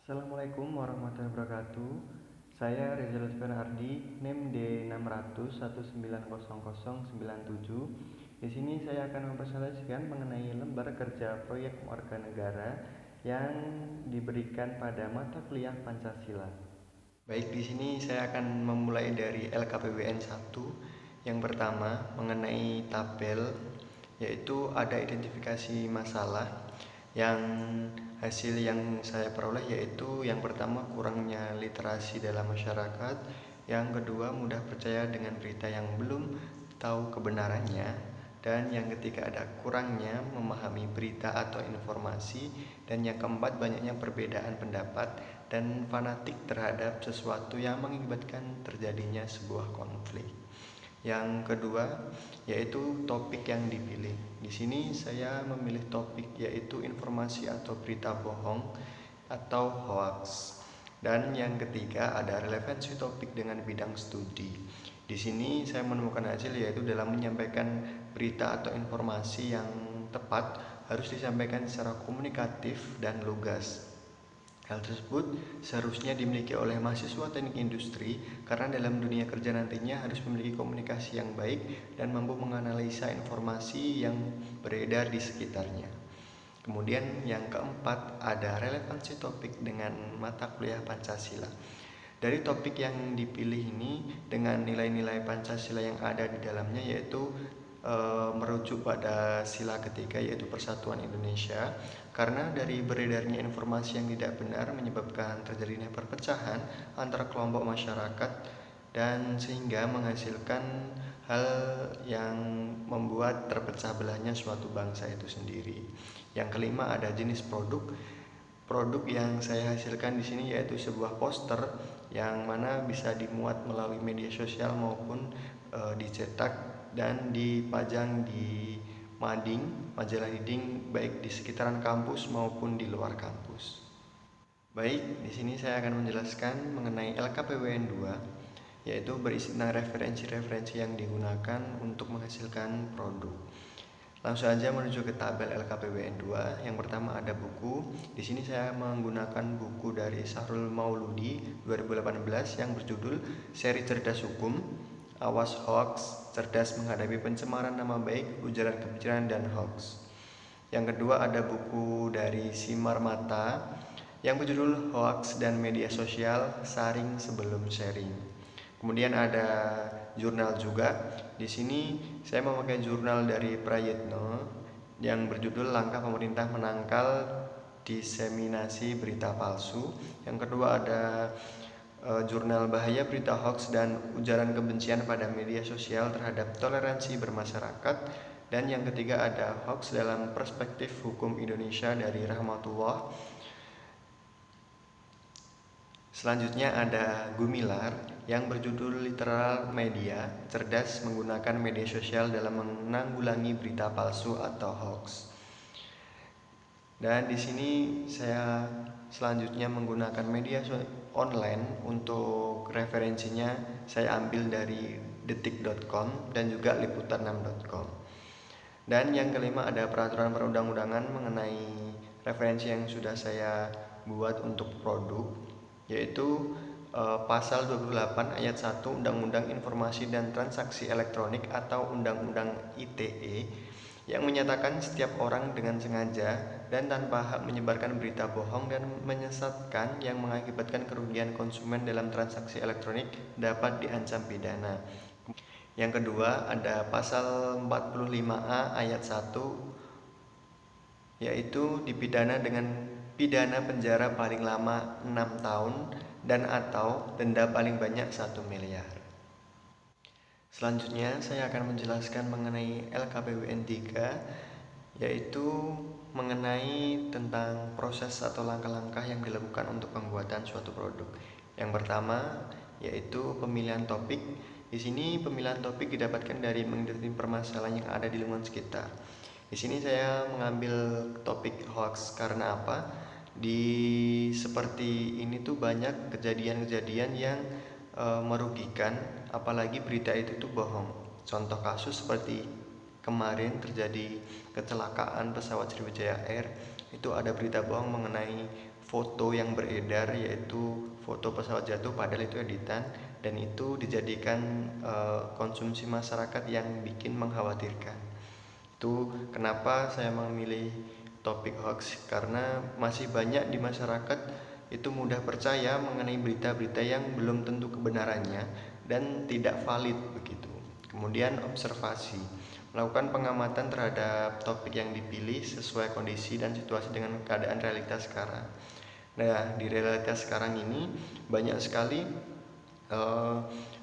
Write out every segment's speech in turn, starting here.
Assalamualaikum warahmatullahi wabarakatuh. Saya Reza Lutfi Ardi, NIM D600190097. Di sini saya akan mempresentasikan mengenai lembar kerja proyek warga negara yang diberikan pada mata kuliah Pancasila. Baik, di sini saya akan memulai dari LKPBN 1. Yang pertama mengenai tabel, yaitu ada identifikasi masalah. Yang hasil yang saya peroleh yaitu yang pertama kurangnya literasi dalam masyarakat, yang kedua mudah percaya dengan berita yang belum tahu kebenarannya, dan yang ketiga ada kurangnya memahami berita atau informasi, dan yang keempat banyaknya perbedaan pendapat dan fanatik terhadap sesuatu yang mengakibatkan terjadinya sebuah konflik. Yang kedua yaitu topik yang dipilih. Di sini saya memilih topik yaitu informasi atau berita bohong atau hoax. Dan yang ketiga ada relevansi topik dengan bidang studi. Di sini saya menemukan hasil yaitu dalam menyampaikan berita atau informasi yang tepat harus disampaikan secara komunikatif dan lugas. Hal tersebut seharusnya dimiliki oleh mahasiswa teknik industri karena dalam dunia kerja nantinya harus memiliki komunikasi yang baik dan mampu menganalisa informasi yang beredar di sekitarnya. Kemudian yang keempat ada relevansi topik dengan mata kuliah Pancasila. Dari topik yang dipilih ini dengan nilai-nilai Pancasila yang ada di dalamnya yaitu merujuk pada sila ketiga yaitu Persatuan Indonesia, karena dari beredarnya informasi yang tidak benar menyebabkan terjadinya perpecahan antara kelompok masyarakat dan sehingga menghasilkan hal yang membuat terpecah belahnya suatu bangsa itu sendiri. Yang kelima ada jenis produk. Produk yang saya hasilkan di sini yaitu sebuah poster yang mana bisa dimuat melalui media sosial maupun dicetak dan dipajang di mading, majalah dinding baik di sekitaran kampus maupun di luar kampus. Baik, di sini saya akan menjelaskan mengenai LKPBN 2, yaitu berisi tentang referensi-referensi yang digunakan untuk menghasilkan produk. Langsung saja menuju ke tabel LKPBN 2. Yang pertama ada buku. Di sini saya menggunakan buku dari Sahrul Mauludi 2018 yang berjudul Seri Cerdas Hukum, Awas Hoax, Cerdas Menghadapi Pencemaran Nama Baik, Ujaran Kebencian dan Hoax. Yang kedua ada buku dari Simar Mata yang berjudul Hoax dan Media Sosial, Saring Sebelum Sharing. Kemudian ada jurnal juga. Di sini saya memakai jurnal dari Prayitno yang berjudul Langkah Pemerintah Menangkal Diseminasi Berita Palsu. Yang kedua ada jurnal Bahaya Berita Hoax dan Ujaran Kebencian pada Media Sosial Terhadap Toleransi Bermasyarakat. Dan yang ketiga ada Hoax dalam Perspektif Hukum Indonesia dari Rahmatullah. Selanjutnya ada Gumilar yang berjudul Literal Media, Cerdas Menggunakan Media Sosial dalam Menanggulangi Berita Palsu atau Hoax. Dan di sini saya selanjutnya menggunakan media online untuk referensinya. Saya ambil dari detik.com dan juga liputan6.com. Dan yang kelima ada peraturan perundang-undangan mengenai referensi yang sudah saya buat untuk produk, yaitu pasal 28 ayat 1 Undang-Undang Informasi dan Transaksi Elektronik atau Undang-Undang ITE yang menyatakan setiap orang dengan sengaja dan tanpa hak menyebarkan berita bohong dan menyesatkan yang mengakibatkan kerugian konsumen dalam transaksi elektronik dapat diancam pidana. Yang kedua ada pasal 45A ayat 1 yaitu dipidana dengan pidana penjara paling lama 6 tahun dan atau denda paling banyak 1 miliar. Selanjutnya saya akan menjelaskan mengenai LKPBN 3, yaitu mengenai tentang proses atau langkah-langkah yang dilakukan untuk pembuatan suatu produk. Yang pertama yaitu pemilihan topik. Di sini pemilihan topik didapatkan dari mengidentifikasi permasalahan yang ada di lingkungan sekitar. Di sini saya mengambil topik hoax karena apa? Seperti ini tuh banyak kejadian-kejadian yang merugikan, apalagi berita itu tuh bohong. Contoh kasus seperti kemarin terjadi kecelakaan pesawat Sriwijaya Air, itu ada berita bohong mengenai foto yang beredar, yaitu foto pesawat jatuh padahal itu editan, dan itu dijadikan konsumsi masyarakat yang bikin mengkhawatirkan. Itu kenapa saya memilih topik hoax, karena masih banyak di masyarakat itu mudah percaya mengenai berita-berita yang belum tentu kebenarannya dan tidak valid begitu. Kemudian observasi, melakukan pengamatan terhadap topik yang dipilih sesuai kondisi dan situasi dengan keadaan realitas sekarang. Nah, di realitas sekarang ini banyak sekali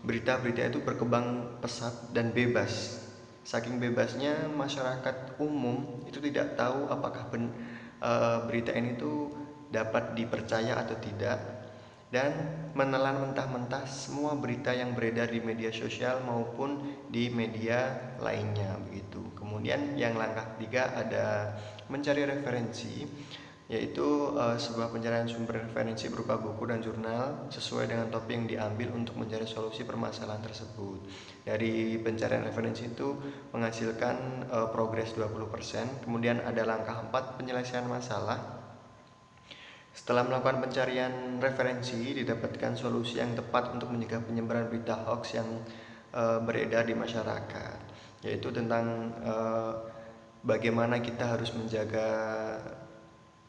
berita-berita itu berkembang pesat dan bebas. Saking bebasnya masyarakat umum itu tidak tahu apakah berita ini tuh dapat dipercaya atau tidak, dan menelan mentah-mentah semua berita yang beredar di media sosial maupun di media lainnya begitu. Kemudian yang langkah ketiga ada mencari referensi, yaitu sebuah pencarian sumber referensi berupa buku dan jurnal sesuai dengan topik yang diambil untuk mencari solusi permasalahan tersebut. Dari pencarian referensi itu menghasilkan progres 20%. Kemudian ada langkah 4, penyelesaian masalah. Setelah melakukan pencarian referensi, didapatkan solusi yang tepat untuk mencegah penyebaran berita hoax yang beredar di masyarakat, yaitu tentang bagaimana kita harus menjaga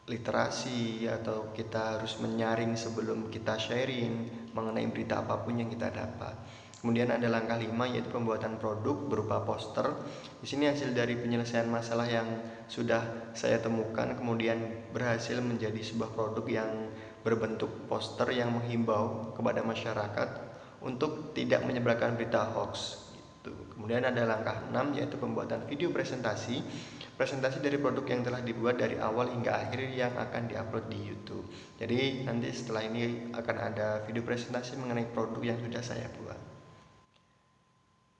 literasi, atau kita harus menyaring sebelum kita sharing mengenai berita apapun yang kita dapat. Kemudian ada langkah 5, yaitu pembuatan produk berupa poster. Di sini hasil dari penyelesaian masalah yang sudah saya temukan kemudian berhasil menjadi sebuah produk yang berbentuk poster yang menghimbau kepada masyarakat untuk tidak menyebarkan berita hoax. Kemudian ada langkah 6, yaitu pembuatan video presentasi. Presentasi dari produk yang telah dibuat dari awal hingga akhir yang akan diupload di YouTube. Jadi nanti setelah ini akan ada video presentasi mengenai produk yang sudah saya buat.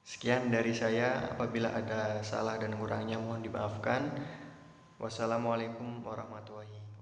Sekian dari saya, apabila ada salah dan kurangnya mohon dimaafkan. Wassalamualaikum warahmatullahi wabarakatuh.